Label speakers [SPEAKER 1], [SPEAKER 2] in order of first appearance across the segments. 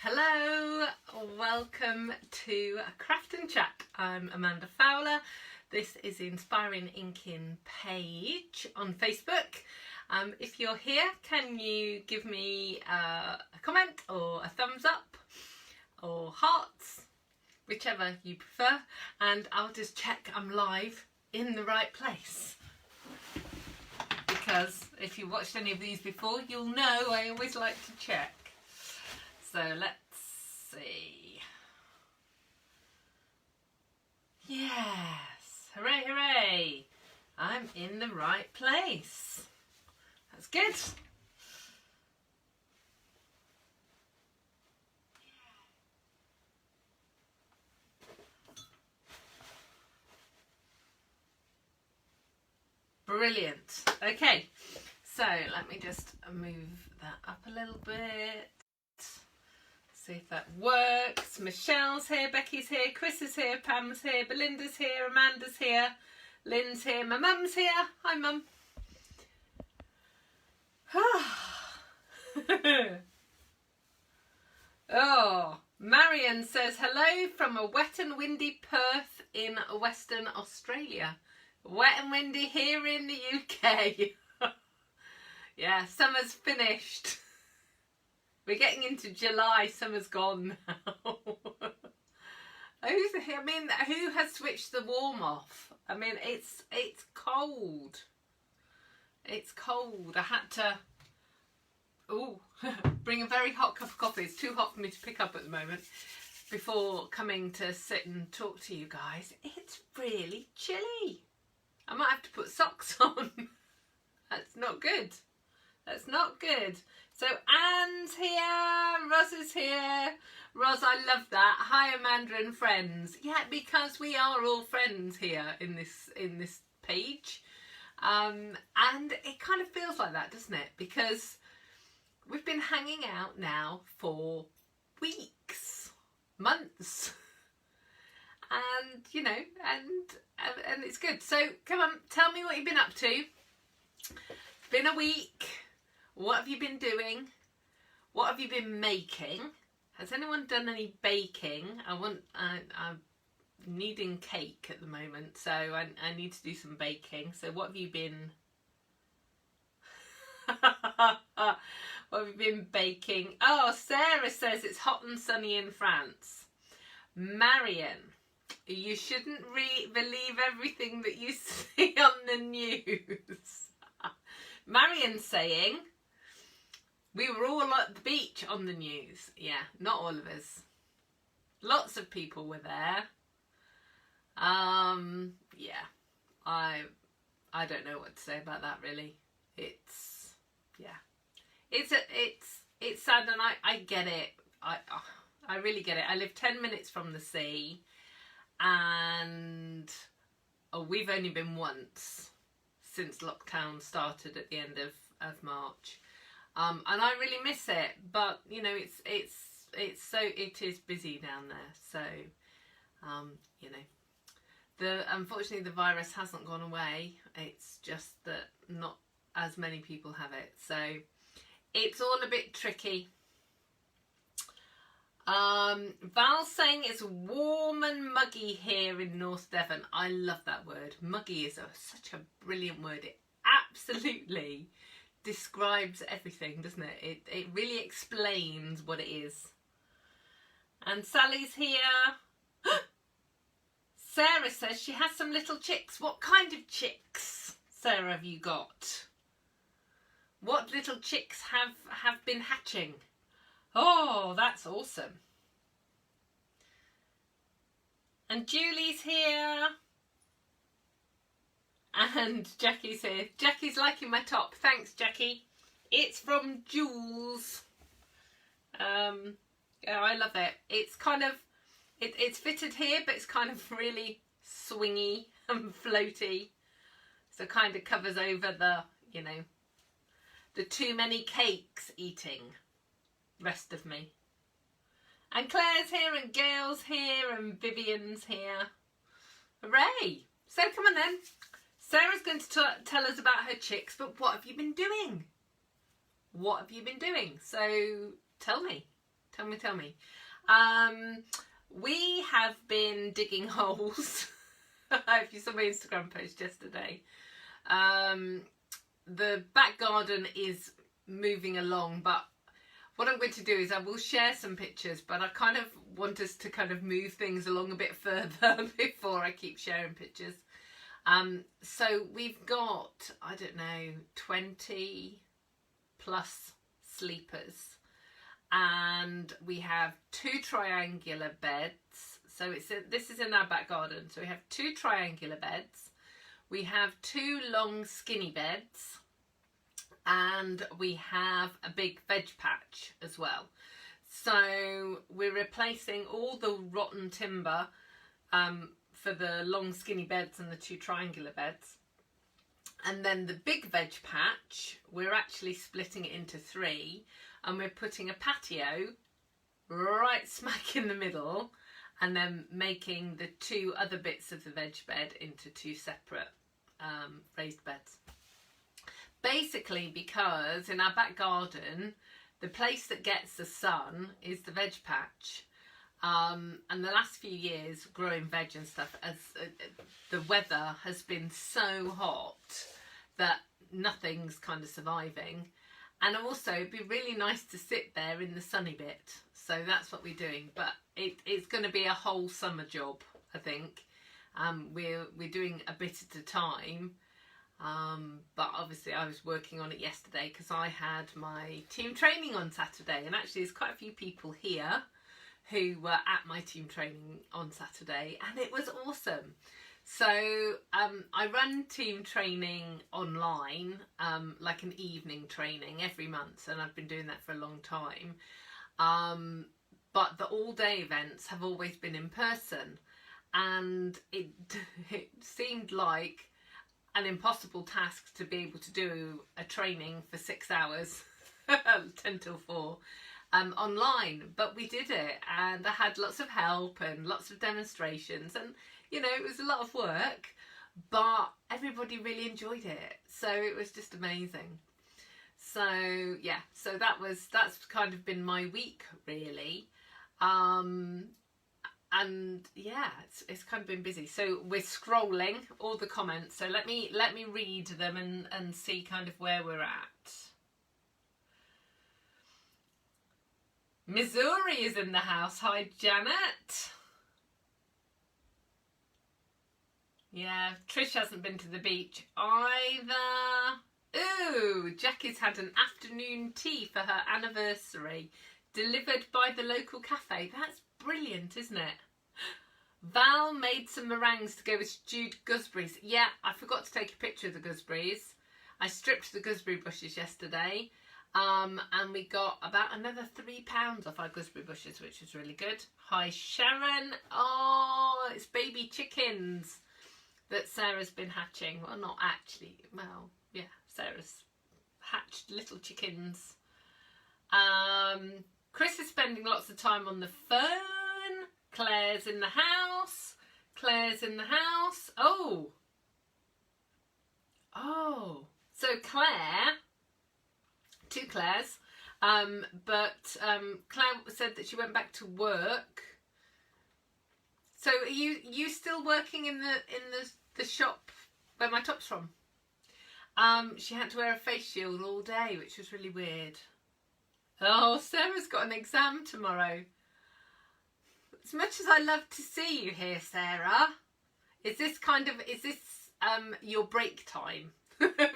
[SPEAKER 1] Hello, welcome to Craft and Chat. I'm Amanda Fowler. This is the Inspiring Inkin page on Facebook. If you're here, can you give me a comment or a thumbs up or hearts, whichever you prefer, and I'll just check I'm live in the right place. Because if you've watched any of these before, you'll know I always like to check. So let's see. Yes, hooray, hooray. I'm in the right place. That's good. Brilliant. Okay, so let me just move that up a little bit. See if that works. Michelle's here, Becky's here, Chris is here, Pam's here, Belinda's here, Amanda's here, Lynn's here, my mum's here. Hi mum. Oh, Marion says hello from a wet and windy Perth in Western Australia. Wet and windy here in the UK. Yeah, summer's finished. We're getting into July, summer's gone now. Who has switched the warm off? I mean, it's cold. It's cold. I had to bring a very hot cup of coffee. It's too hot for me to pick up at the moment before coming to sit and talk to you guys. It's really chilly. I might have to put socks on. That's not good. That's not good. So Anne's here, Roz is here. Roz, I love that. Hi Amanda and friends. Yeah, because we are all friends here in this page. And it kind of feels like that, doesn't it? Because we've been hanging out now for weeks, months. And you know, and it's good. So come on, tell me what you've been up to. It's been a week. What have you been doing? What have you been making? Has anyone done any baking? I'm needing cake at the moment, so I need to do some baking. So what have you been? What have you been baking? Oh, Sarah says it's hot and sunny in France. Marion, you shouldn't believe everything that you see on the news. Marion's saying we were all at the beach on the news. Yeah, not all of us. Lots of people were there. Yeah, I don't know what to say about that really. It's sad, and I get it. I really get it. I live 10 minutes from the sea, and we've only been once since lockdown started at the end of March. And I really miss it, but you know, it is busy down there. So, you know, unfortunately the virus hasn't gone away. It's just that not as many people have it. So it's all a bit tricky. Val's saying it's warm and muggy here in North Devon. I love that word. Muggy is such a brilliant word. It absolutely describes everything, doesn't it? It really explains what it is. And Sally's here. Sarah says she has some little chicks. What kind of chicks, Sarah, have you got? What little chicks have been hatching? Oh, that's awesome. And Julie's here. And Jackie's here. Jackie's liking my top. Thanks, Jackie. It's from Jules. Yeah, I love it. It's kind of, it's fitted here, but it's kind of really swingy and floaty. So kind of covers over the, you know, the too many cakes eating rest of me. And Claire's here, and Gail's here, and Vivian's here. Hooray! So come on then. Sarah's going to tell us about her chicks, but what have you been doing? What have you been doing? So tell me. Tell me. We have been digging holes. If you saw my Instagram post yesterday, the back garden is moving along, but what I'm going to do is I will share some pictures, but I kind of want us to kind of move things along a bit further before I keep sharing pictures. So we've got, I don't know, 20 plus sleepers, and we have 2 triangular beds. So this is in our back garden. So we have 2 triangular beds, we have 2 long skinny beds, and we have a big veg patch as well. So we're replacing all the rotten timber for the long skinny beds and the 2 triangular beds. And then the big veg patch, we're actually splitting it into 3, and we're putting a patio right smack in the middle, and then making the 2 other bits of the veg bed into 2 separate raised beds. Basically because in our back garden, the place that gets the sun is the veg patch. And the last few years, growing veg and stuff, as the weather has been so hot that nothing's kind of surviving. And also, it'd be really nice to sit there in the sunny bit. So that's what we're doing. But it's going to be a whole summer job, I think. We're doing a bit at a time. But obviously I was working on it yesterday because I had my team training on Saturday, and actually there's quite a few people here who were at my team training on Saturday, and it was awesome. So I run team training online, like an evening training every month, and I've been doing that for a long time. But the all-day events have always been in person, and it seemed like an impossible task to be able to do a training for 6 hours, 10 till 4, online. But we did it, and I had lots of help and lots of demonstrations, and you know, it was a lot of work, but everybody really enjoyed it. So it was just amazing. So yeah, so that's kind of been my week really. And yeah, it's kind of been busy. So we're scrolling all the comments. So let me read them and see kind of where we're at. Missouri is in the house. Hi, Janet. Yeah, Trish hasn't been to the beach either. Ooh, Jackie's had an afternoon tea for her anniversary, delivered by the local cafe. That's brilliant, isn't it? Val made some meringues to go with stewed gooseberries. Yeah, I forgot to take a picture of the gooseberries. I stripped the gooseberry bushes yesterday, and we got about another £3 off our gooseberry bushes, which was really good. Hi, Sharon. Oh, it's baby chickens that Sarah's been hatching. Well, not actually. Well, yeah, Sarah's hatched little chickens. Chris is spending lots of time on the phone. Claire's in the house. Claire's in the house. Oh. So Claire, 2 Claires, but Claire said that she went back to work. So are you still working in the shop where my top's from? She had to wear a face shield all day, which was really weird. Oh, Sarah's got an exam tomorrow. As much as I love to see you here, Sarah, is this your break time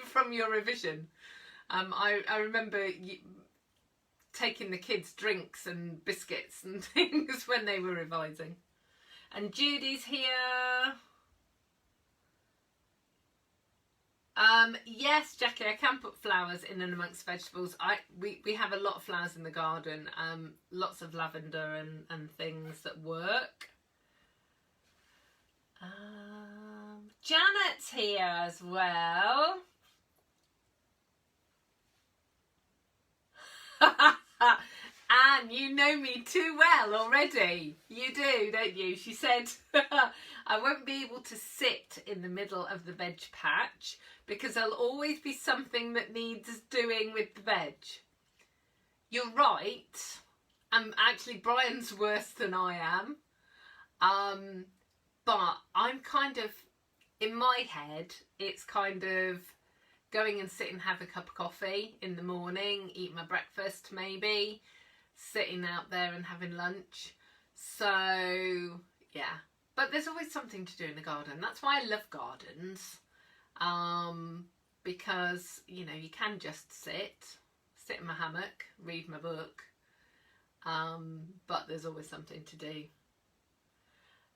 [SPEAKER 1] from your revision? I remember taking the kids drinks and biscuits and things when they were revising. And Judy's here. Yes, Jackie, I can put flowers in and amongst vegetables. We have a lot of flowers in the garden. Lots of lavender and things that work. Janet's here as well. Anne, you know me too well already. You do, don't you? She said, I won't be able to sit in the middle of the veg patch because there'll always be something that needs doing with the veg. You're right. Actually, Brian's worse than I am. But I'm kind of, in my head, it's kind of going and sit and have a cup of coffee in the morning, eat my breakfast maybe, sitting out there and having lunch. So, yeah. But there's always something to do in the garden. That's why I love gardens. Because, you know, you can just sit in my hammock, read my book. But there's always something to do.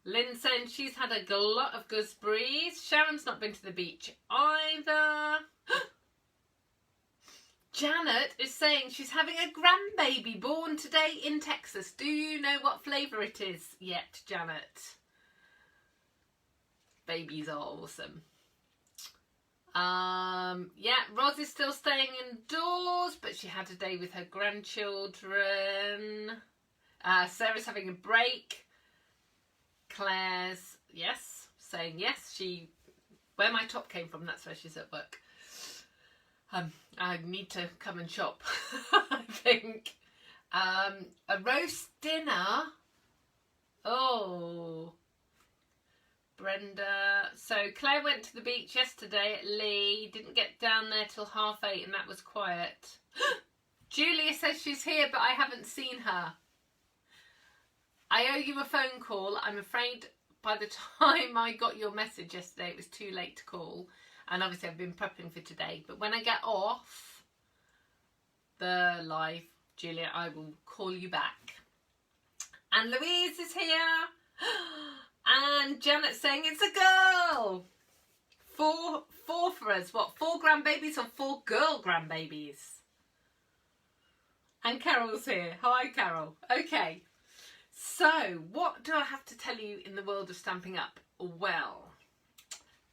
[SPEAKER 1] Lynn saying she's had a glut of gooseberries. Sharon's not been to the beach either. Janet is saying she's having a grandbaby born today in Texas. Do you know what flavour it is yet, Janet? Babies are awesome. Yeah, Roz is still staying indoors, but she had a day with her grandchildren. Sarah's having a break. Claire's, yes, saying yes. Where my top came from, that's where she's at work. I need to come and shop, I think. A roast dinner. Oh. Brenda. So Claire went to the beach yesterday at Lee. Didn't get down there till 8:30 and that was quiet. Julia says she's here but I haven't seen her. I owe you a phone call. I'm afraid by the time I got your message yesterday it was too late to call. And obviously I've been prepping for today. But when I get off the live, Julia, I will call you back. And Louise is here. And Janet's saying it's a girl. Four for us. What, 4 grandbabies or 4 girl grandbabies? And Carol's here. Hi, Carol. Okay. So, what do I have to tell you in the world of Stampin' Up? Well,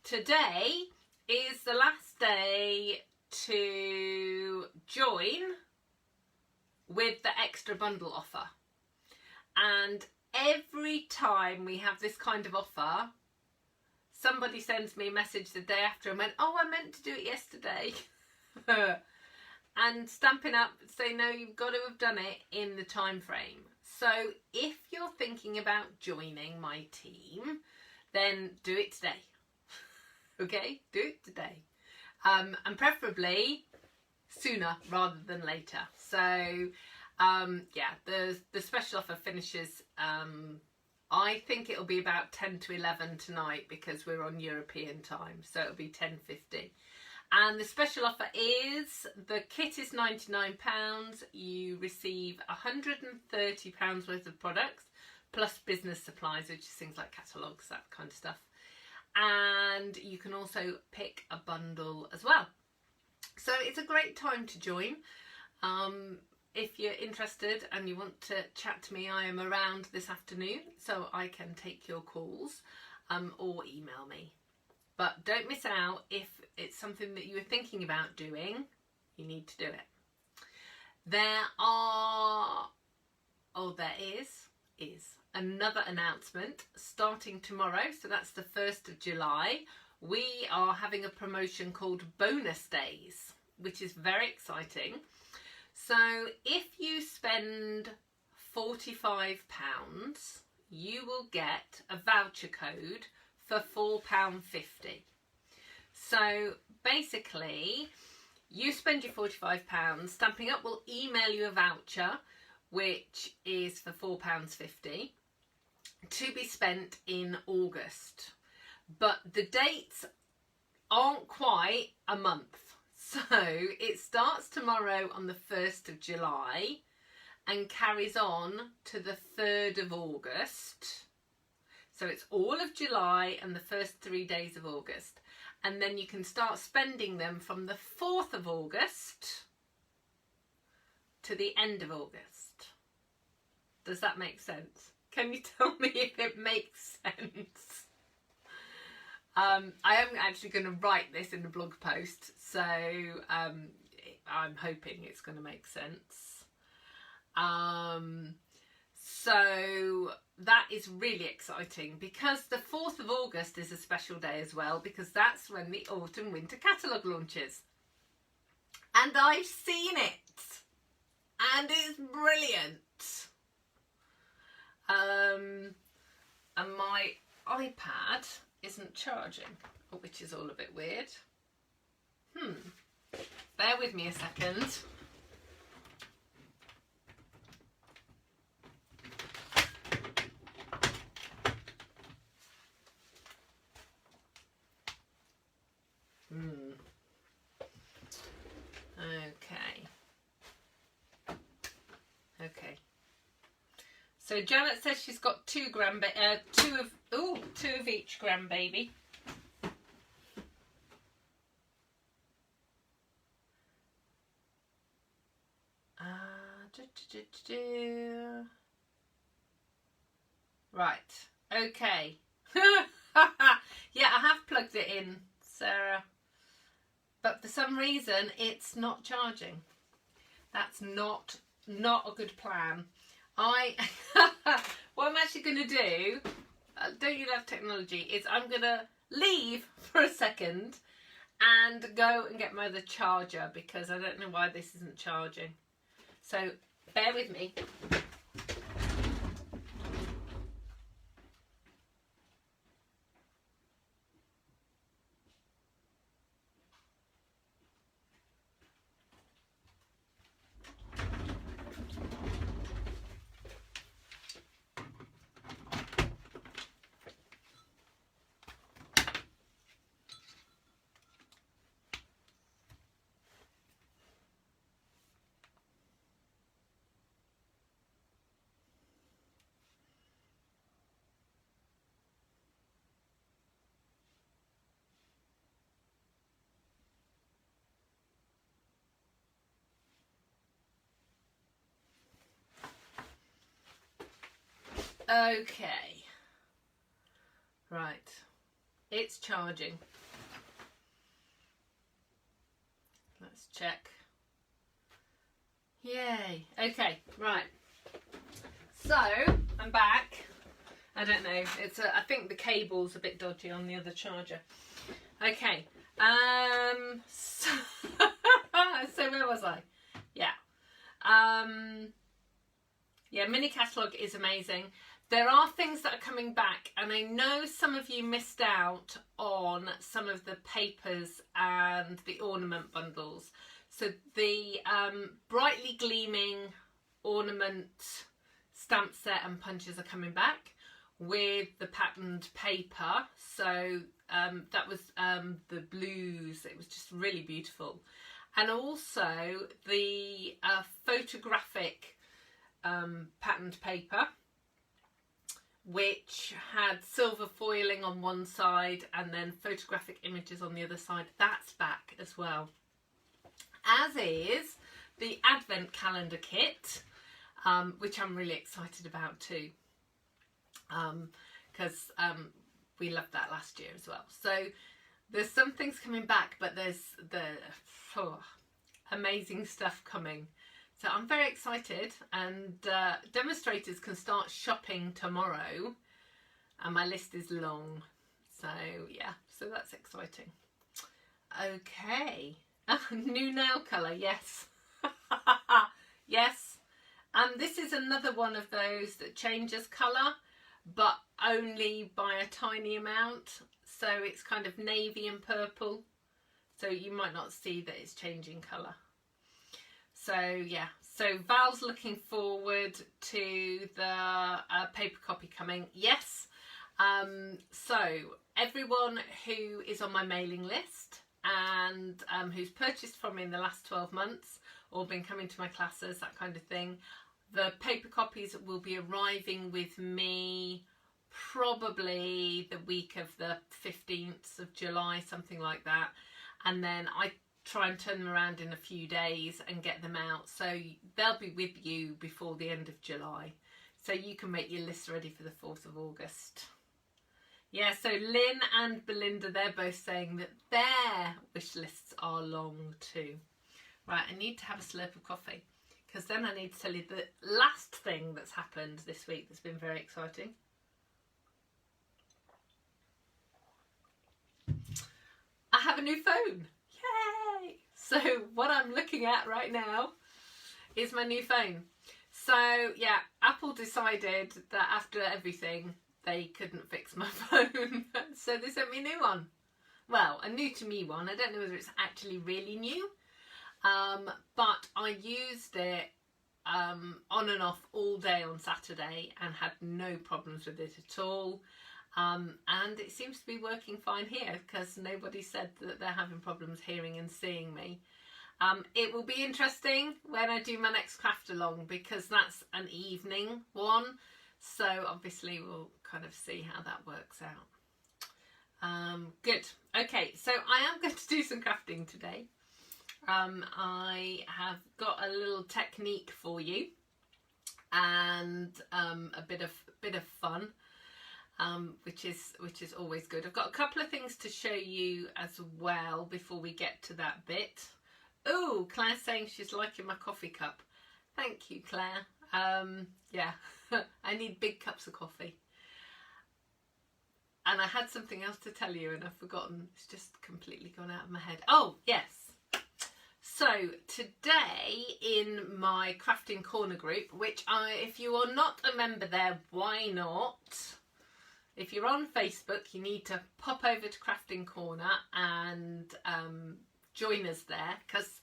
[SPEAKER 1] today is the last day to join with the extra bundle offer. And every time we have this kind of offer, somebody sends me a message the day after and went, oh, I meant to do it yesterday. And Stampin' Up say, no, you've got to have done it in the time frame. So if you're thinking about joining my team, then do it today. Okay, do it today. And preferably sooner rather than later. So yeah, the special offer finishes, I think it'll be about 10 to 11 tonight because we're on European time. So it'll be 10:50. And the special offer is, the kit is £99. You receive £130 worth of products, plus business supplies, which is things like catalogues, that kind of stuff. And you can also pick a bundle as well. So it's a great time to join. If you're interested and you want to chat to me, I am around this afternoon, so I can take your calls or email me. But don't miss out. If it's something that you were thinking about doing, you need to do it. There is another announcement starting tomorrow. So that's the 1st of July. We are having a promotion called Bonus Days, which is very exciting. So if you spend £45, you will get a voucher code for £4.50. So basically, you spend your £45, Stampin' Up will email you a voucher, which is for £4.50, to be spent in August. But the dates aren't quite a month. So it starts tomorrow on the 1st of July and carries on to the 3rd of August. So it's all of July and the first 3 days of August. And then you can start spending them from the 4th of August to the end of August. Does that make sense? Can you tell me if it makes sense? I am actually going to write this in the blog post, so I'm hoping it's going to make sense. So that is really exciting because the 4th of August is a special day as well, because that's when the autumn winter catalogue launches. And I've seen it and it's brilliant. and my iPad isn't charging, which is all a bit weird. Bear with me a second. Okay. So Janet says she's got two of each grandbaby. Right. Okay. Yeah, I have plugged it in, Sarah. But for some reason, it's not charging. That's not a good plan. What I'm actually going to do, don't you love technology, is I'm going to leave for a second and go and get my other charger because I don't know why this isn't charging. So bear with me. Okay. Right. It's charging. Let's check. Yay. Okay, right. So, I'm back. I don't know. I think the cable's a bit dodgy on the other charger. Okay. So, so where was I? Yeah. Yeah, mini catalogue is amazing. There are things that are coming back, and I know some of you missed out on some of the papers and the ornament bundles. So the brightly gleaming ornament stamp set and punches are coming back with the patterned paper. So that was the blues. It was just really beautiful. And also the photographic patterned paper, which had silver foiling on one side and then photographic images on the other side. That's back as well, as is the advent calendar kit, which I'm really excited about too, because we loved that last year as well. So there's some things coming back, but there's the amazing stuff coming. So I'm very excited, and demonstrators can start shopping tomorrow, and my list is long. So yeah, so that's exciting. Okay, new nail colour, yes. Yes, and this is another one of those that changes colour, but only by a tiny amount. So it's kind of navy and purple, so you might not see that it's changing colour. So yeah, so Val's looking forward to the paper copy coming. Yes, so everyone who is on my mailing list and who's purchased from me in the last 12 months or been coming to my classes, that kind of thing, the paper copies will be arriving with me probably the week of the 15th of July, something like that. And then I try and turn them around in a few days and get them out, so they'll be with you before the end of July, so you can make your list ready for the 4th of August. Yeah, so Lynn and Belinda, they're both saying that their wish lists are long too. Right, I need to have a slurp of coffee, because then I need to tell you the last thing that's happened this week that's been very exciting. I have a new phone. Yay! So what I'm looking at right now is my new phone. So yeah, Apple decided that after everything, they couldn't fix my phone. So they sent me a new one. Well, a new to me one. I don't know whether it's actually really new. But I used it on and off all day on Saturday and had no problems with it at all. And it seems to be working fine here because nobody said that they're having problems hearing and seeing me. It will be interesting when I do my next craft along because that's an evening one. So obviously we'll kind of see how that works out. Good. Okay, so I am going to do some crafting today. I have got a little technique for you and a bit of fun, which is always good. I've got a couple of things to show you as well before we get to that bit. Oh, Claire's saying she's liking my coffee cup. Thank you, Claire. Yeah, I need big cups of coffee. And I had something else to tell you and I've forgotten. It's just completely gone out of my head. Oh, yes. So today in my Crafting Corner group, which if you are not a member there, why not? If you're on Facebook, you need to pop over to Crafting Corner and join us there, because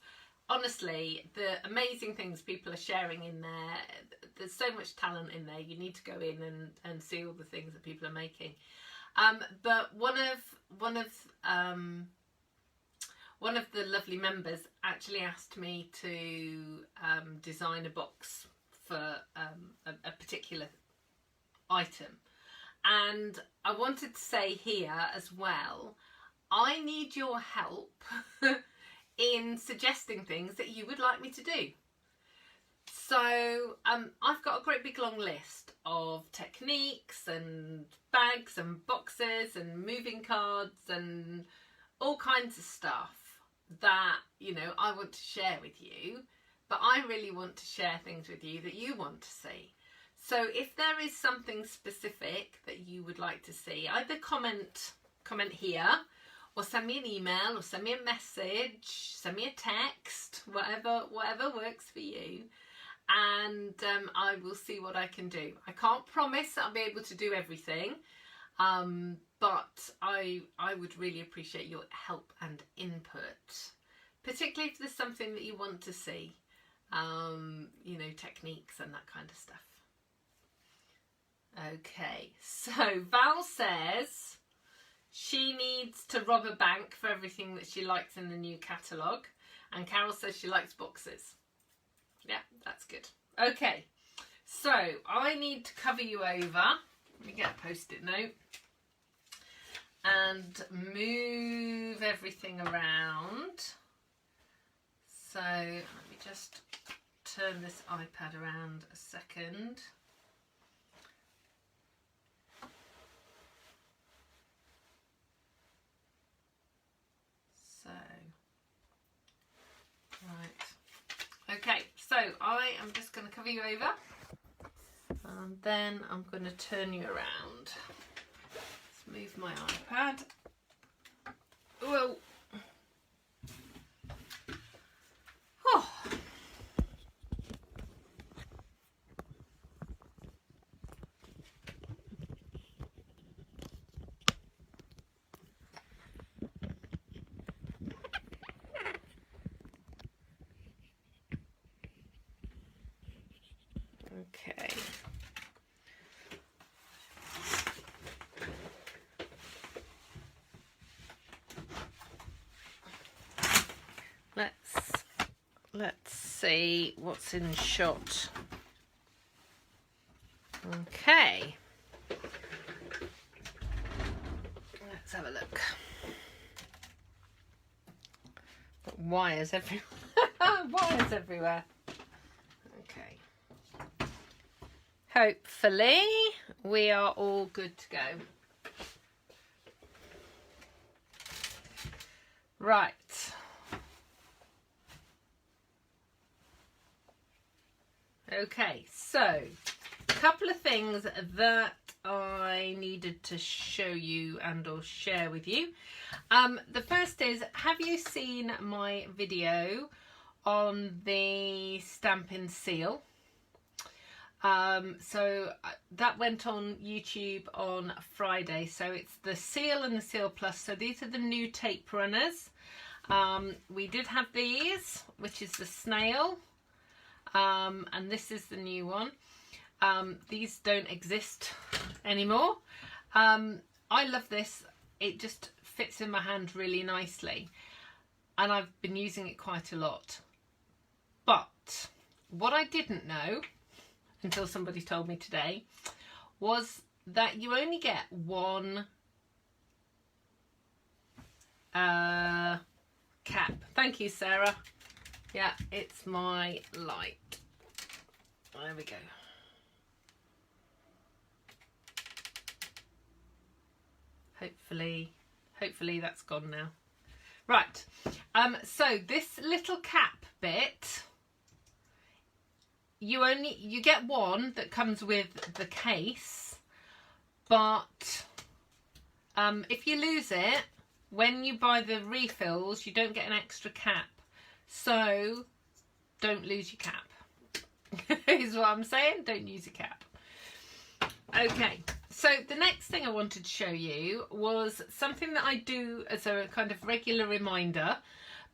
[SPEAKER 1] honestly, the amazing things people are sharing in there, there's so much talent in there. You need to go in and see all the things that people are making. But one of the lovely members actually asked me to design a box for a particular item, and I wanted to say here as well, I need your help in suggesting things that you would like me to do. So I've got a great big long list of techniques and bags and boxes and moving cards and all kinds of stuff that, you know, I want to share with you, but I really want to share things with you that you want to see. So if there is something specific that you would like to see, either comment here, or send me an email, or send me a message, send me a text, whatever works for you, and I will see what I can do. I can't promise that I'll be able to do everything, but I would really appreciate your help and input, particularly if there's something that you want to see, you know, techniques and that kind of stuff. Okay, so Val says she needs to rob a bank for everything that she likes in the new catalogue, and Carol says she likes boxes. Yeah, that's good. Okay, so I need to cover you over. Let me get a post-it note and move everything around. So let me just turn this iPad around a second. So, right. Okay, so I am just going to cover you over. And then I'm going to turn you around. Let's move my iPad. Whoa. Oh. Okay. Let's see what's in shot. Okay. Let's have a look. Got wires everywhere. Wires everywhere. Okay. Hopefully we are all good to go. Right. Okay, so a couple of things that I needed to show you and or share with you. The first is, have you seen my video on the Stampin' Seal? So that went on YouTube on Friday. So it's the Seal and the Seal Plus. So these are the new tape runners. We did have these, which is the snail, and this is the new one. These don't exist anymore. I love this. It just fits in my hand really nicely, and I've been using it quite a lot. But what I didn't know until somebody told me today was that you only get one cap. Thank you, Sarah. Yeah, it's my light. There we go. Hopefully that's gone now. Right. So this little cap bit, you get one that comes with the case, but if you lose it when you buy the refills, you don't get an extra cap. So don't lose your cap. Is what I'm saying. Don't use your cap. Okay. So the next thing I wanted to show you was something that I do as a kind of regular reminder,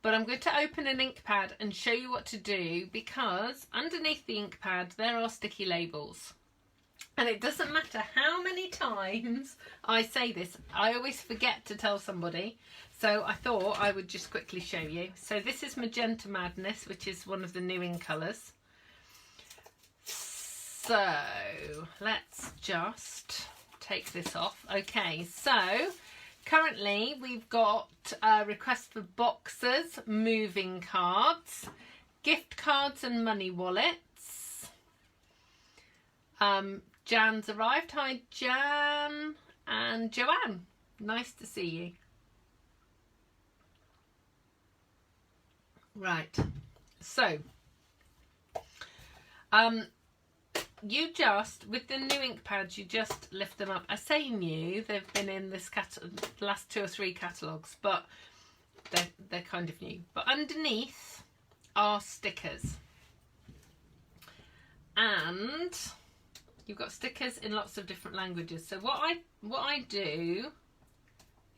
[SPEAKER 1] but I'm going to open an ink pad and show you what to do, because underneath the ink pad there are sticky labels. And it doesn't matter how many times I say this, I always forget to tell somebody. So I thought I would just quickly show you. So this is Magenta Madness, which is one of the new ink colours. So let's just take this off. Okay, so currently we've got a request for boxes, moving cards, gift cards and money wallets. Jan's arrived. Hi Jan and Joanne. Nice to see you. Right, so you just, with the new ink pads, you just lift them up. I say new, they've been in this last 2 or 3 catalogues, but they're kind of new. But underneath are stickers, and you've got stickers in lots of different languages. So what I do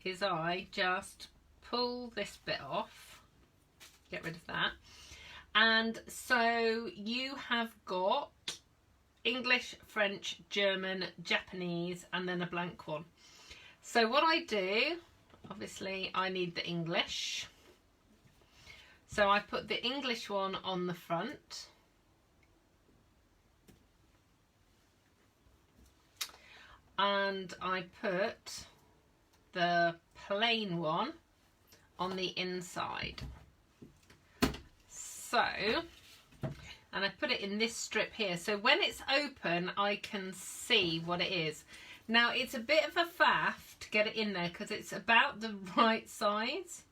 [SPEAKER 1] is I just pull this bit off, get rid of that, and so you have got English, French, German, Japanese, and then a blank one. So what I do, obviously I need the English, so I put the English one on the front, and I put the plain one on the inside. So, and I put it in this strip here, so when it's open I can see what it is. Now it's a bit of a faff to get it in there because it's about the right size,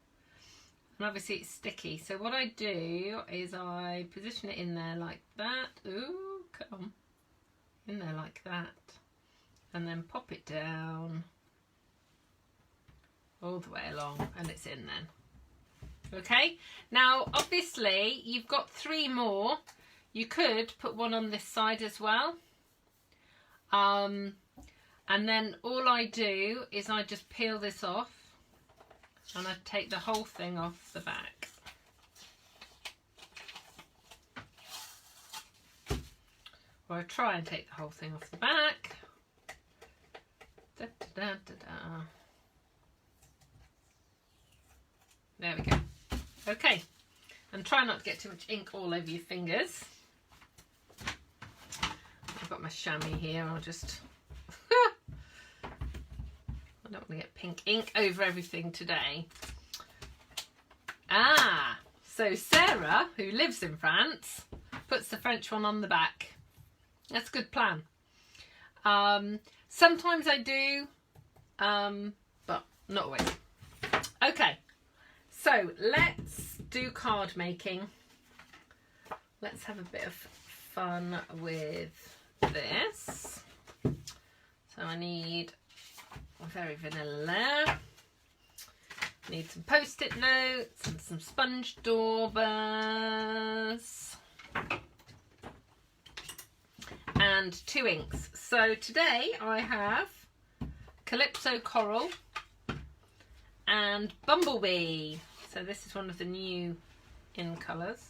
[SPEAKER 1] and obviously it's sticky. So what I do is I position it in there like that. Ooh, come in there like that, and then pop it down all the way along, and it's in then. Okay, now obviously you've got 3 more. You could put one on this side as well, and then all I do is I just peel this off and I take the whole thing off the back. Or I try and take the whole thing off the back. Da, da, da, da, da. There we go. Okay, and try not to get too much ink all over your fingers. I've got my chamois here, I'll just I don't want to get pink ink over everything today. Ah, so Sarah, who lives in France, puts the French one on the back. That's a good plan. Sometimes I do, but not always. Okay, so let's do card making. Let's have a bit of fun with this. So I need very vanilla. Need some post-it notes and some sponge daubers. And and 2 inks. So today I have Calypso Coral and Bumblebee. So this is one of the new in colours.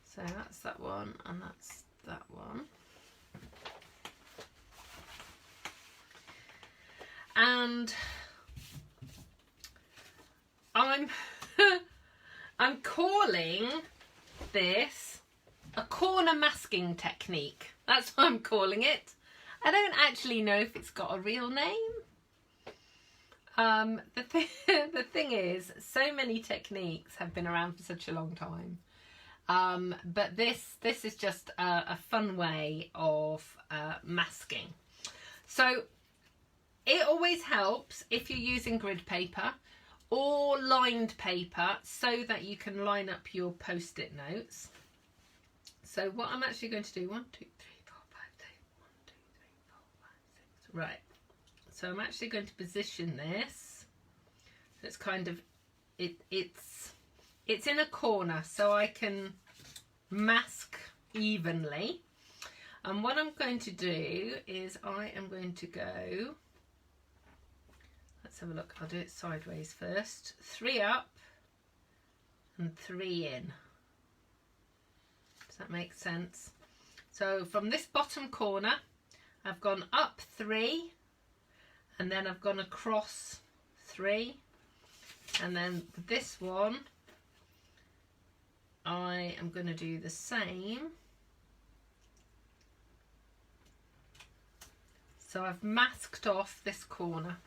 [SPEAKER 1] So that's that one and that's that one. And I'm I'm calling this a corner masking technique. That's what I'm calling it. I don't actually know if it's got a real name. The thing is, so many techniques have been around for such a long time. But this is just a fun way of masking. So it always helps if you're using grid paper or lined paper so that you can line up your post-it notes. So what I'm actually going to do, 1, 2, 3, 4, 5, 6, 1, 2, 3, 4, 5, 6. Right. So I'm actually going to position this. So it's kind of, it's in a corner so I can mask evenly. And what I'm going to do is I am going to go, let's have a look, I'll do it sideways first. 3 up and 3 in. Does that make sense? So from this bottom corner, I've gone up 3 and then I've gone across 3, and then this one I am going to do the same. So I've masked off this corner.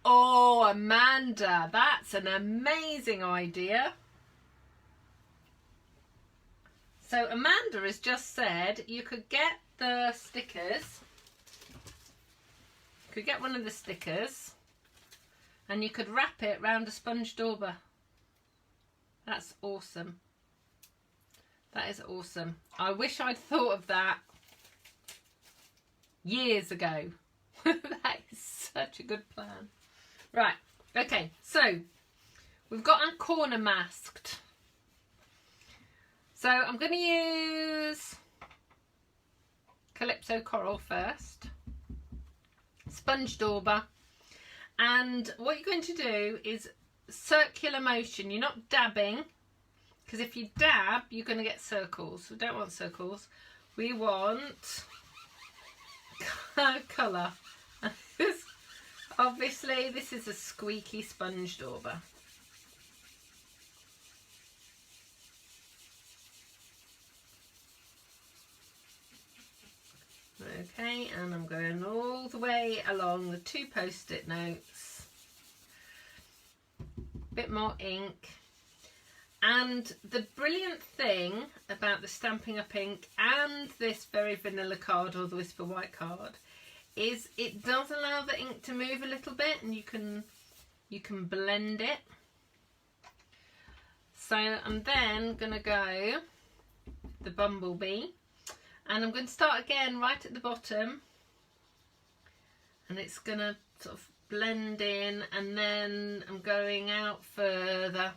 [SPEAKER 1] Oh, Amanda, that's an amazing idea. So Amanda has just said you could get the stickers. You could get one of the stickers and you could wrap it round a sponge dauber. That's awesome. That is awesome. I wish I'd thought of that years ago. That is such a good plan. Right, okay, so we've got our corner masked. So I'm going to use Calypso Coral first, sponge dauber, and what you're going to do is circular motion. You're not dabbing, because if you dab you're going to get circles. We don't want circles, we want colour. Obviously this is a squeaky sponge dauber. Okay, and I'm going all the way along the 2 post-it notes. Bit more ink. And the brilliant thing about the Stampin' Up! Ink and this very vanilla card, or the Whisper White card, is it does allow the ink to move a little bit, and you can blend it. So I'm then going to go the Bumblebee. And I'm going to start again right at the bottom, and it's going to sort of blend in, and then I'm going out further.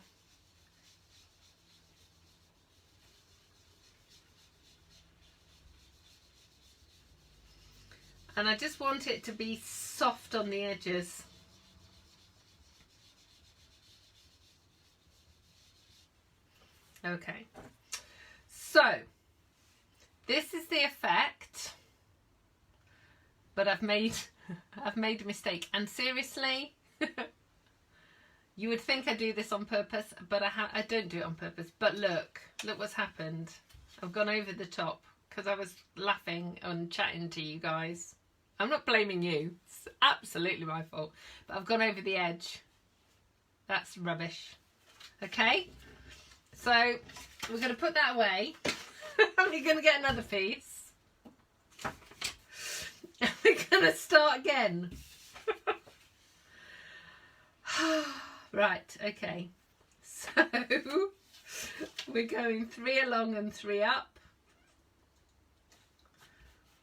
[SPEAKER 1] And I just want it to be soft on the edges. Okay, so this is the effect, but I've made a mistake, and seriously, you would think I do this on purpose, but I don't do it on purpose. But look what's happened. I've gone over the top because I was laughing and chatting to you guys. I'm not blaming you, it's absolutely my fault, but I've gone over the edge. That's rubbish. Okay, so we're going to put that away. We're going to get another piece. We're going to start again. Right, okay. So we're going 3 along and 3 up.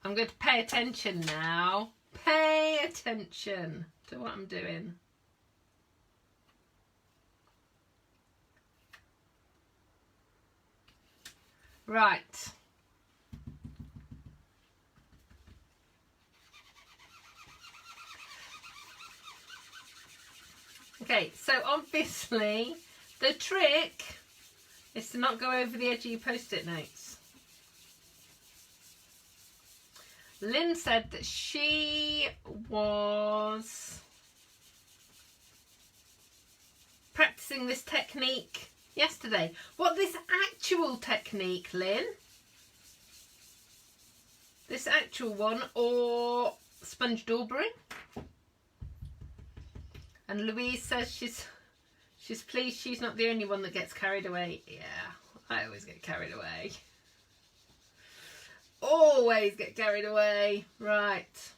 [SPEAKER 1] I'm going to pay attention now. Pay attention to what I'm doing. Right. Okay, so obviously the trick is to not go over the edge of your post-it notes. Lynn said that she was practicing this technique yesterday. What, this actual technique, Lynn? This actual one, or sponge daubering? And Louise says she's pleased she's not the only one that gets carried away. Yeah, I always get carried away. Always get carried away. Right.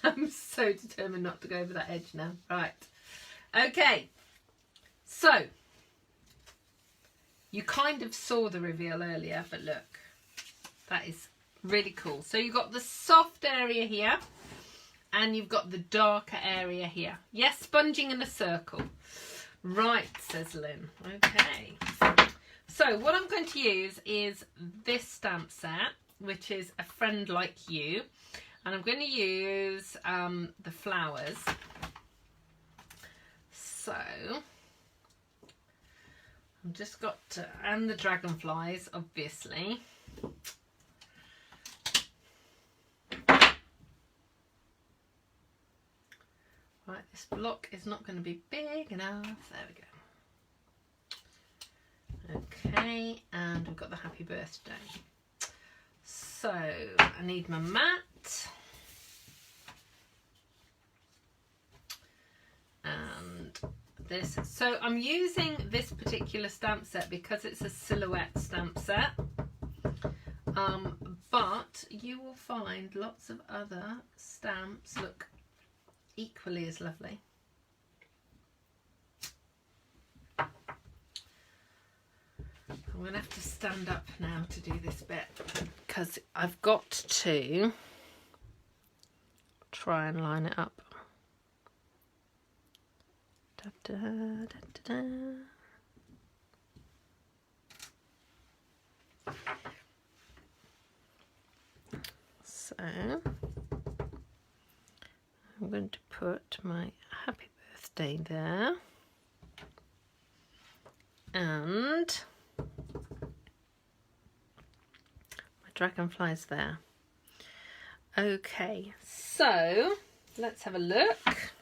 [SPEAKER 1] I'm so determined not to go over that edge now. Right. Okay. So, you kind of saw the reveal earlier, but look. That is really cool. So you've got the soft area here. And you've got the darker area here. Yes, sponging in a circle. Right, says Lynn. Okay. So what I'm going to use is this stamp set, which is A Friend Like You. And I'm going to use the flowers. So, I've just got to, and the dragonflies, obviously. Right, this block is not going to be big enough. There we go. Okay, and we've got the happy birthday. So, I need my mat. And this. So, I'm using this particular stamp set because it's a silhouette stamp set. But you will find lots of other stamps look equally as lovely. I'm going to have to stand up now to do this bit because I've got to try and line it up. Da, da, da, da, da. So I'm going to put my happy birthday there and my dragonflies there. Okay, so let's have a look.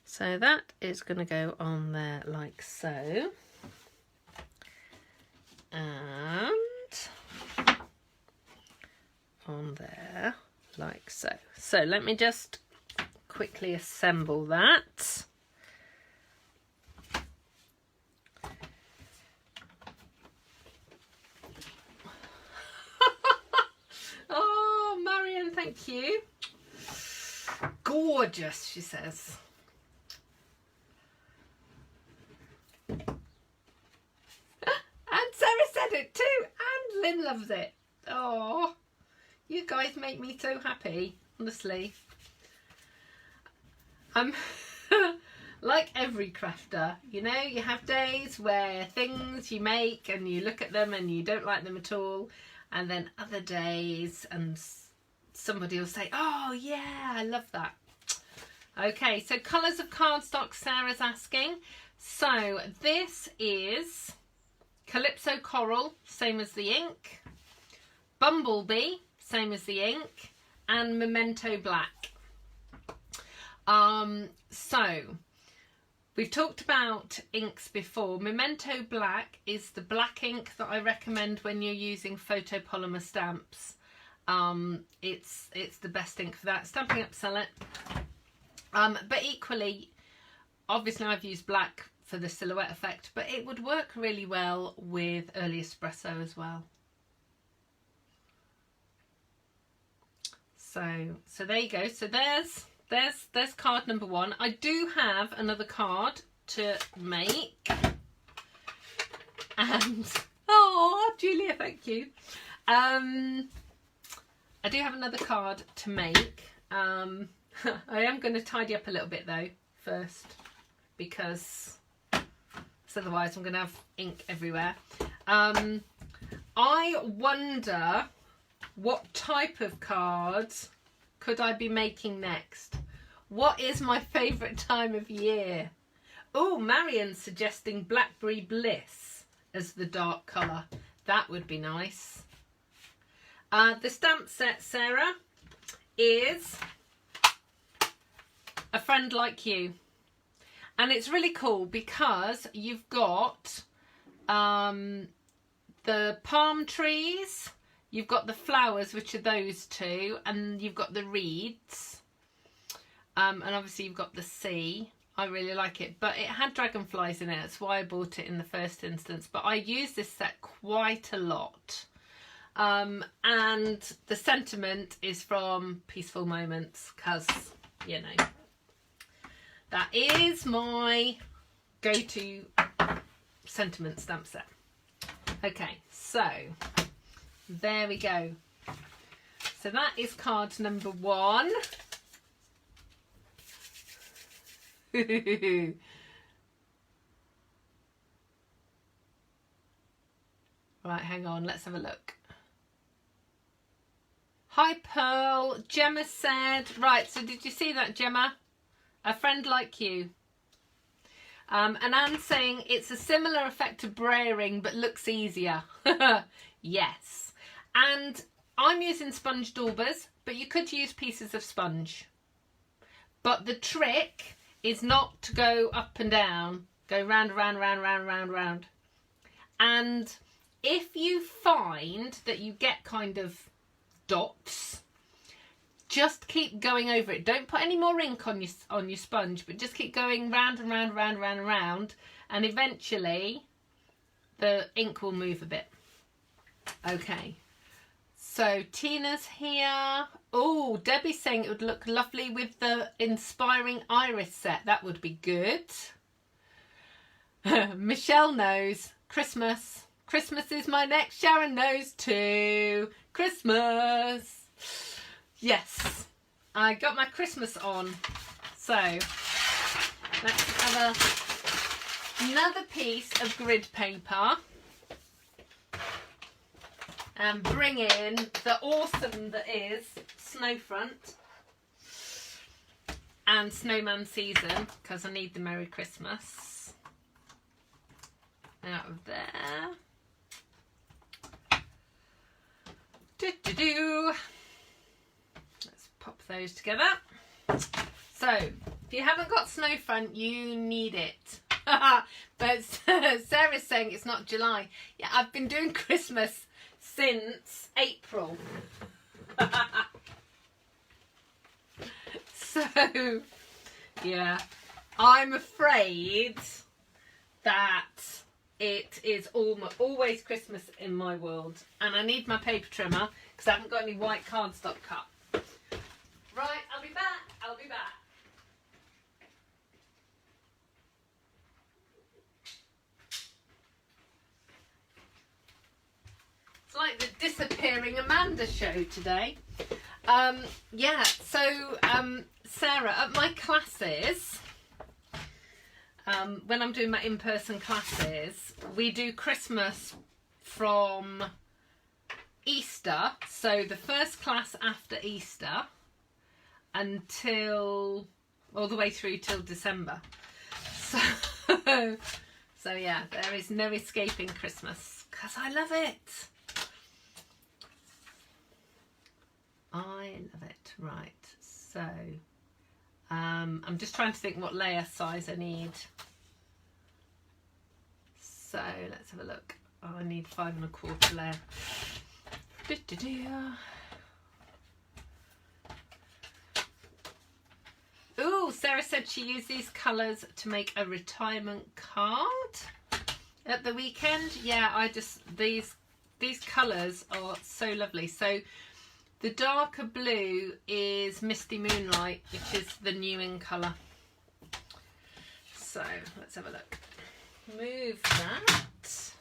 [SPEAKER 1] So that is going to go on there like so. And on there like so. So let me just quickly assemble that. Oh, Marion, thank you. Gorgeous, she says. And Sarah said it too, and Lynn loves it. Oh, you guys make me so happy, honestly. I'm like every crafter, you know, you have days where things you make and you look at them and you don't like them at all, and then other days and somebody will say, oh yeah, I love that. Okay, so colours of cardstock, Sarah's asking. So this is Calypso Coral, same as the ink, Bumblebee, same as the ink, and Memento Black. So we've talked about inks before. Memento Black is the black ink that I recommend when you're using photopolymer stamps. It's the best ink for that. Stampin' Up sell it. But equally, obviously I've used black for the silhouette effect, but it would work really well with early espresso as well. So there you go. So there's card number one. I do have another card to make, and oh, Julia, thank you. I do have another card to make. I am going to tidy up a little bit though first, because otherwise I'm going to have ink everywhere. I wonder what type of cards could I be making next? What is my favourite time of year? Oh, Marion's suggesting Blackberry Bliss as the dark colour. That would be nice. The stamp set, Sarah, is A Friend Like You. And it's really cool because you've got the palm trees, you've got the flowers, which are those two, and you've got the reeds. And obviously you've got the sea. I really like it, but it had dragonflies in it. That's why I bought it in the first instance. But I use this set quite a lot. And the sentiment is from Peaceful Moments because, you know, that is my go-to sentiment stamp set. Okay, so there we go. So that is card number 1. Right, hang on, let's have a look. Hi Pearl, Gemma said, right, so did you see that, Gemma? A Friend Like You. And Anne's saying it's a similar effect to brayering but looks easier. Yes. And I'm using sponge daubers, but you could use pieces of sponge. But the trick is not to go up and down, go round, round, round, round, round, round. And if you find that you get kind of dots, just keep going over it. Don't put any more ink on your sponge, but just keep going round and round, round, round, and round, and eventually the ink will move a bit. Okay, so Tina's here. Oh, Debbie's saying it would look lovely with the Inspiring Iris set. That would be good. Michelle knows. Christmas. Christmas is my next. Sharon knows too. Christmas. Yes, I got my Christmas on. So let's have another piece of grid paper and bring in the awesome that is Snowfront and Snowman Season, because I need the Merry Christmas out of there. Let's pop those together. So if you haven't got Snowfront, you need it. But Sarah's saying it's not July. Yeah, I've been doing Christmas since April. So yeah, I'm afraid that it is always Christmas in my world, and I need my paper trimmer because I haven't got any white cardstock cut. Right, I'll be back. I'll be back. It's like the disappearing Amanda show today. Yeah, so Sarah, at my classes, when I'm doing my in-person classes, we do Christmas from Easter, so the first class after Easter, until all the way through till December. So yeah, there is no escaping Christmas because I love it. I love it. Right, so I'm just trying to think what layer size I need. So let's have a look. Oh, I need 5 1/4 layer. Ooh, Sarah said she used these colours to make a retirement card at the weekend. Yeah, I just, these colours are so lovely. So the darker blue is Misty Moonlight, which is the new in colour. So let's have a look. Move that.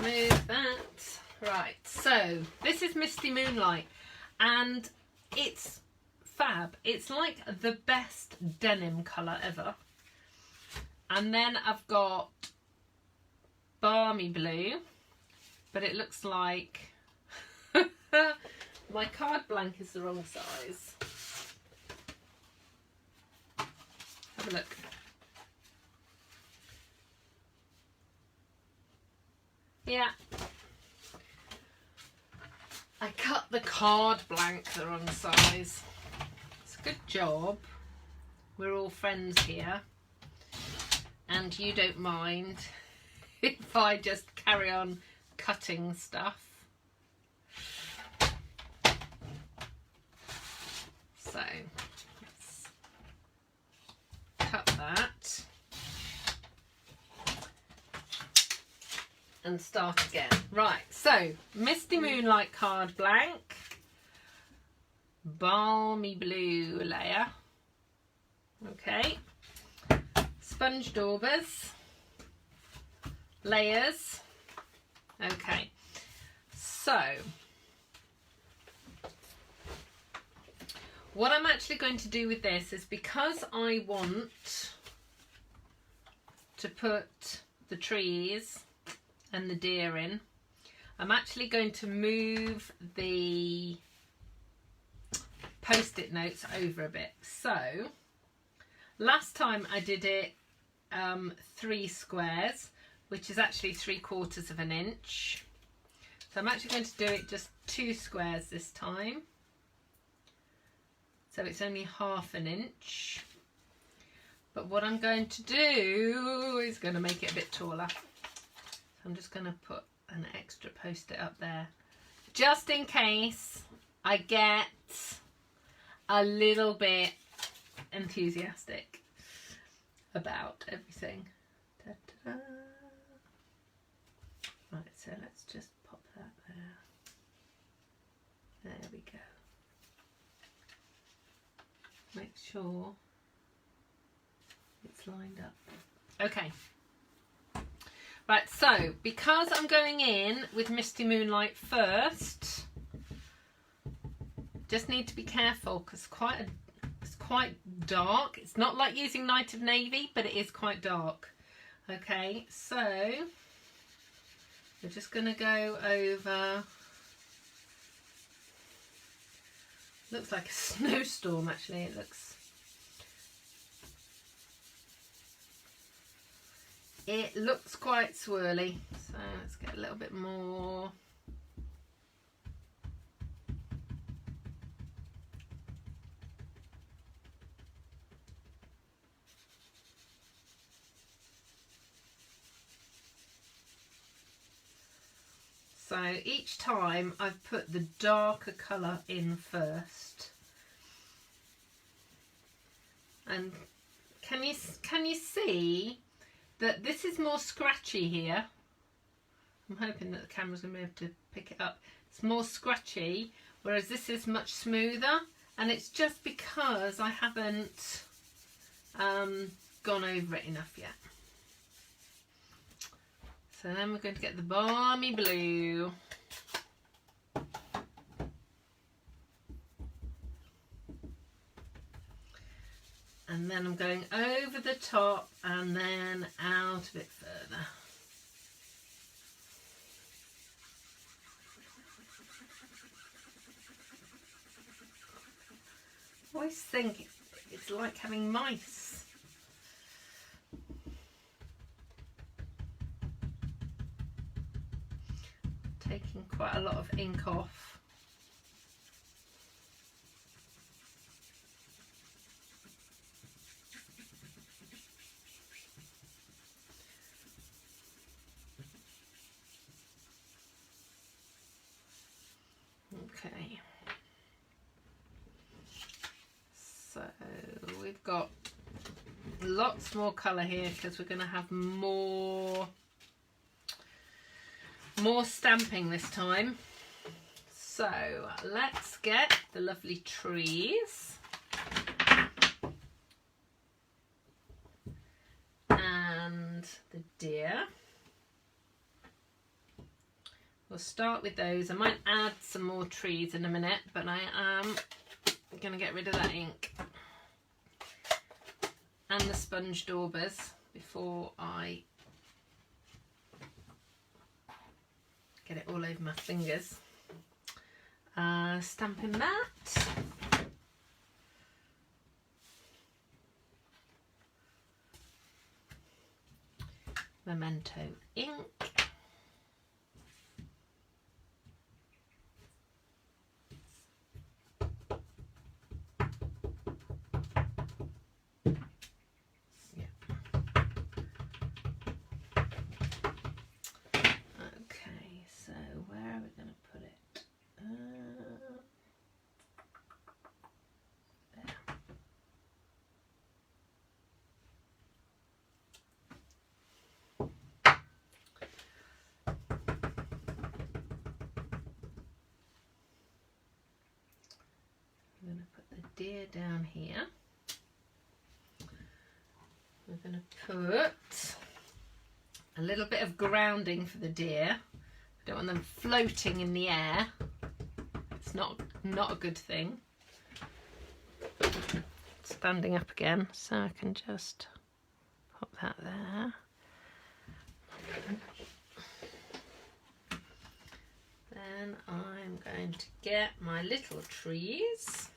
[SPEAKER 1] Move that. Right, so this is Misty Moonlight, and it's fab. It's like the best denim colour ever. And then I've got balmy blue, but it looks like my card blank is the wrong size. Have a look. Yeah. I cut the card blank the wrong size. It's a good job. We're all friends here. And you don't mind if I just carry on cutting stuff. So let's cut that and start again. Right, so Misty Moonlight card blank, balmy blue layer, okay, sponge daubers, layers, okay. So what I'm actually going to do with this is, because I want to put the trees and the deer in, I'm actually going to move the post-it notes over a bit. So last time I did it 3 squares, which is actually 3/4 of an inch. So I'm actually going to do it just 2 squares this time. So it's only 1/2 an inch. But what I'm going to do is going to make it a bit taller. So I'm just going to put an extra post-it up there, just in case I get a little bit enthusiastic about everything. Da-da-da. Right, so let's just pop that there. There we go. Make sure it's lined up. Okay. Right, so because I'm going in with Misty Moonlight first, just need to be careful because it's quite dark. It's not like using Night of Navy, but it is quite dark. Okay, so we're just going to go over. Looks like a snowstorm actually. It looks quite swirly, so let's get a little bit more. So each time I've put the darker colour in first. And can you see that this is more scratchy here? I'm hoping that the camera's going to be able to pick it up. It's more scratchy, whereas this is much smoother, and it's just because I haven't gone over it enough yet. So then we're going to get the balmy blue. And then I'm going over the top and then out a bit further. I always think it's like having mice. Taking quite a lot of ink off. Okay, so we've got lots more colour here because we're going to have more stamping this time. So let's get the lovely trees and the deer. We'll start with those. I might add some more trees in a minute, but I am going to get rid of that ink and the sponge daubers before I get it all over my fingers. Stamping mat. Memento ink. Okay, so where are we going to put it? There. I'm going to put the deer down here. We're going to put a little bit of grounding for the deer. I don't want them floating in the air. It's not a good thing. Standing up again, so I can just pop that there. Then I'm going to get my little trees.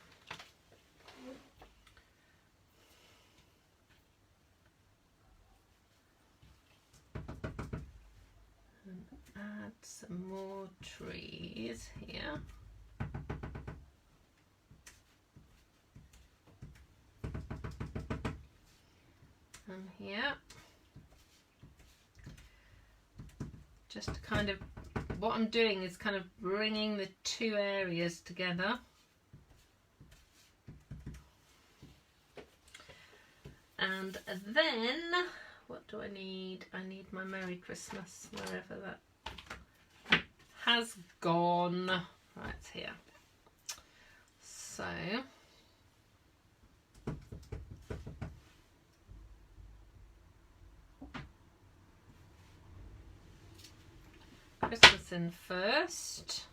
[SPEAKER 1] And add some more trees here. And here. Just to kind of, what I'm doing is kind of bringing the two areas together. And then, what do I need? I need my Merry Christmas, wherever that has gone. Right, it's here. So, Christmas in first,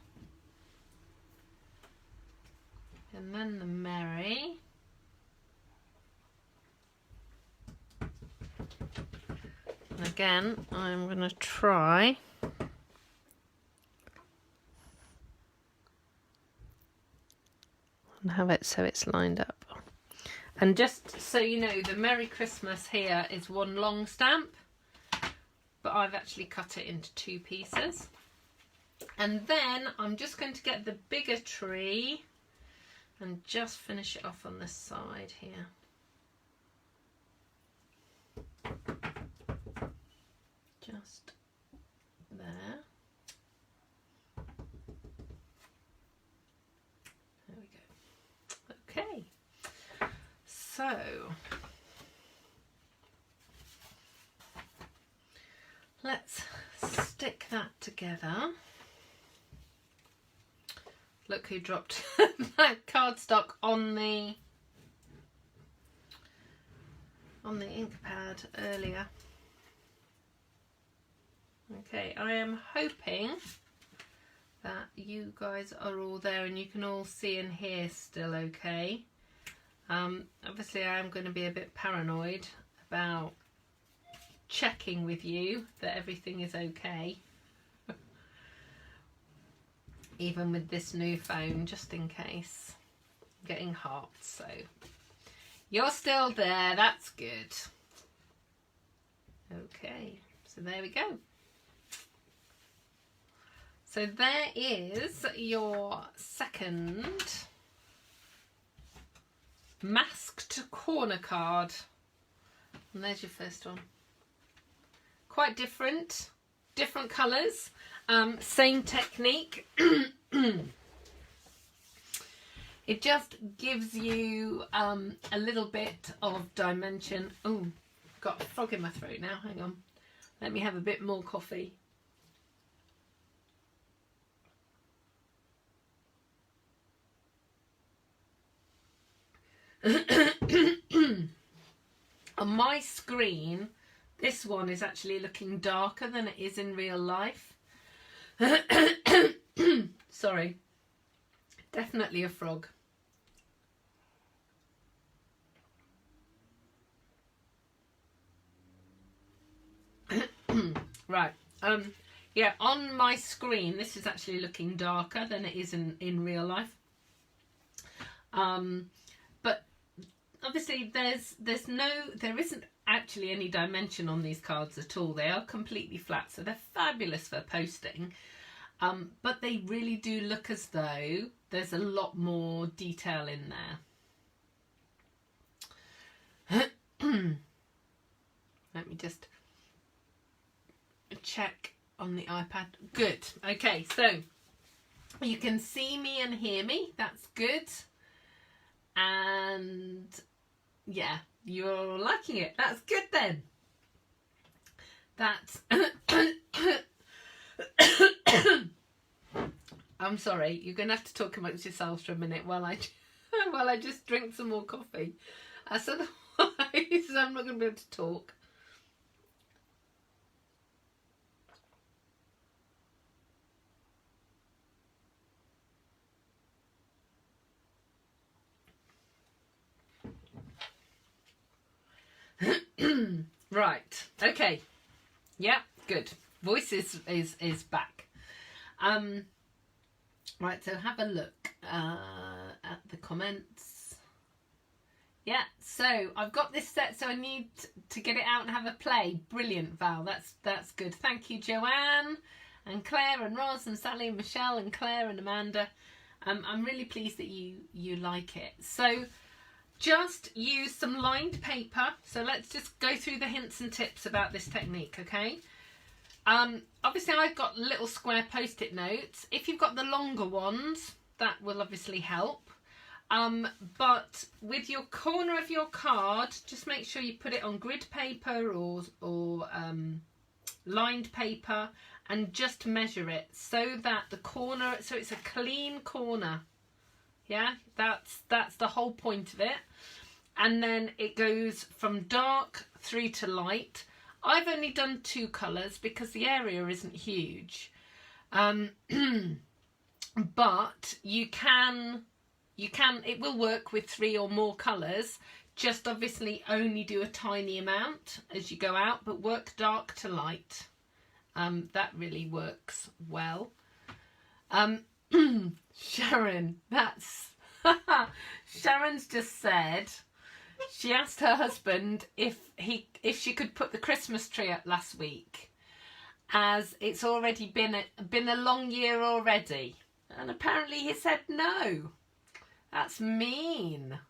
[SPEAKER 1] and then the Merry, and again I'm going to try and have it so it's lined up. And just so you know, the Merry Christmas here is one long stamp, but I've actually cut it into two pieces. And then I'm just going to get the bigger tree and just finish it off on this side here. Just there. There we go. Okay. So let's stick that together. Look who dropped that cardstock on the ink pad earlier. Okay, I am hoping that you guys are all there and you can all see and hear still okay. Obviously I am going to be a bit paranoid about checking with you that everything is okay. Even with this new phone, just in case. I'm getting hearts, so you're still there, that's good. Okay, so there we go. So there is your second masked corner card. And there's your first one. Quite different colours, same technique. It just gives you a little bit of dimension. Oh, got a frog in my throat now, hang on. Let me have a bit more coffee. On my screen, this one is actually looking darker than it is in real life. Sorry, definitely a frog. Right, Yeah, on my screen, this is actually looking darker than it is in real life. But obviously there isn't actually any dimension on these cards at all. They are completely flat, so they're fabulous for posting. But they really do look as though there's a lot more detail in there. Let me just check on the iPad. Good. Okay, so you can see me and hear me. That's good. And yeah, you're liking it. That's good then. That's I'm sorry, you're going to have to talk amongst yourselves for a minute while I just drink some more coffee. So otherwise I'm not going to be able to talk. Right, okay. Yeah, good. Voice is back. Right, so have a look at the comments. Yeah, so I've got this set, so I need to get it out and have a play. Brilliant, Val. That's good. Thank you, Joanne and Claire and Roz and Sally and Michelle and Claire and Amanda. I'm really pleased that you like it. So just use some lined paper. So let's just go through the hints and tips about this technique, okay? Obviously I've got little square post-it notes. If you've got the longer ones, that will obviously help. But with your corner of your card, just make sure you put it on grid paper or lined paper, and just measure it so that the corner, so it's a clean corner. Yeah, that's the whole point of it. And then it goes from dark through to light. I've only done 2 colours because the area isn't huge. But it will work with 3 or more colours. Just obviously only do a tiny amount as you go out, but work dark to light. That really works well. Sharon, Sharon's just said she asked her husband if she could put the Christmas tree up last week, as it's already been a long year already, and apparently he said no. That's mean.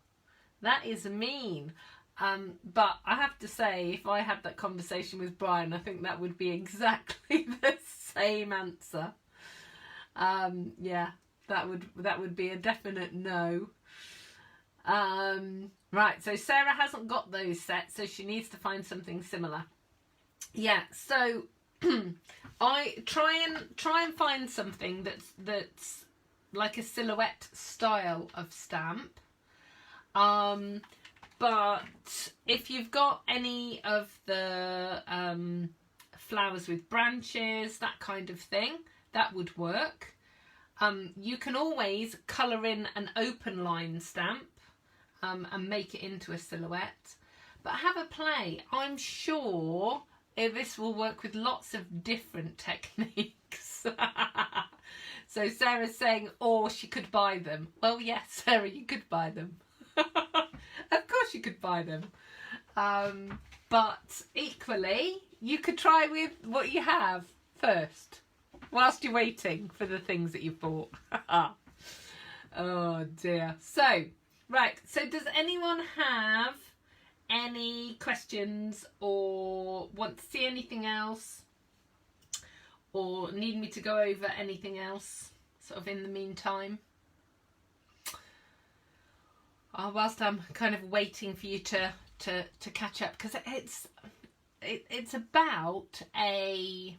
[SPEAKER 1] That is mean. But I have to say, if I had that conversation with Brian, I think that would be exactly the same answer. Yeah, that would be a definite no. Right, so Sarah hasn't got those sets, so she needs to find something similar. Yeah, so I try and find something that's like a silhouette style of stamp. But if you've got any of the flowers with branches, that kind of thing, that would work. You can always colour in an open line stamp and make it into a silhouette. But have a play. I'm sure this will work with lots of different techniques. So Sarah's saying, or she could buy them. Well, yes, Sarah, you could buy them. Of course you could buy them. But equally, you could try with what you have first, whilst you're waiting for the things that you've bought. Oh dear. So, right. So does anyone have any questions or want to see anything else? Or need me to go over anything else sort of in the meantime? Whilst I'm kind of waiting for you to catch up, because it's about a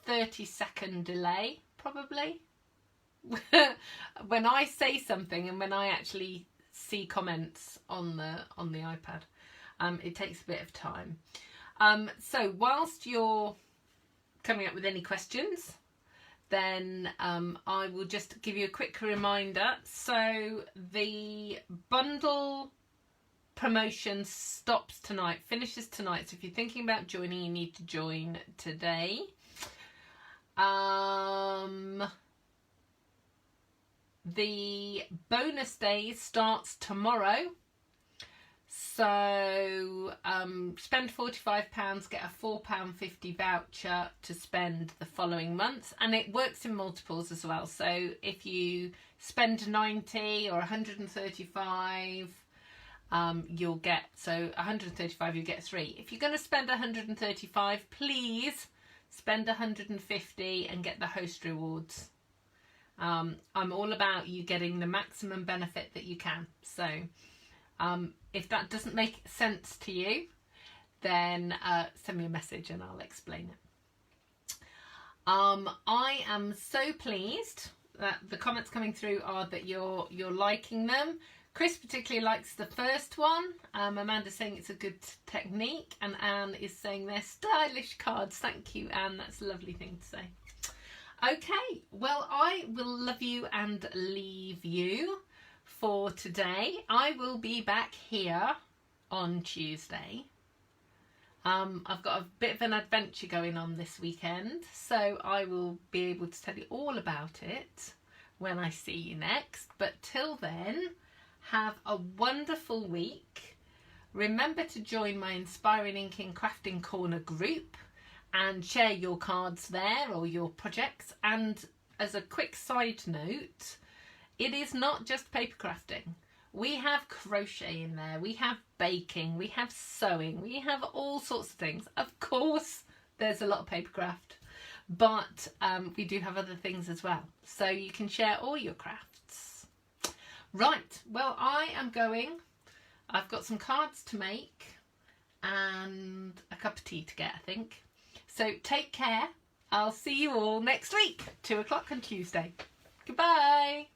[SPEAKER 1] 30-second delay probably when I say something and when I actually see comments on the iPad. It takes a bit of time. So whilst you're coming up with any questions, then I will just give you a quick reminder. So the bundle promotion stops tonight, finishes tonight. So if you're thinking about joining, you need to join today. The bonus days starts tomorrow. So spend £45, get a £4.50 voucher to spend the following month, and it works in multiples as well. So if you spend 90 or 135, you'll get, so 135 you get 3. If you're going to spend 135, please spend 150 and get the host rewards. I'm all about you getting the maximum benefit that you can. So if that doesn't make sense to you, then send me a message and I'll explain it. I am so pleased that the comments coming through are that you're liking them. Chris particularly likes the first one. Amanda's saying it's a good technique, and Anne is saying they're stylish cards. Thank you, Anne. That's a lovely thing to say. Okay, well, I will love you and leave you for today. I will be back here on Tuesday. I've got a bit of an adventure going on this weekend, so I will be able to tell you all about it when I see you next. But till then, have a wonderful week. Remember to join my Inspiring Inkin Crafting Corner group and share your cards there or your projects. And as a quick side note, it is not just paper crafting. We have crochet in there, we have baking, we have sewing, we have all sorts of things. Of course, there's a lot of paper craft, but we do have other things as well. So you can share all your crafts. Right, well, I am going. I've got some cards to make and a cup of tea to get, I think. So take care. I'll see you all next week, 2 o'clock on Tuesday. Goodbye.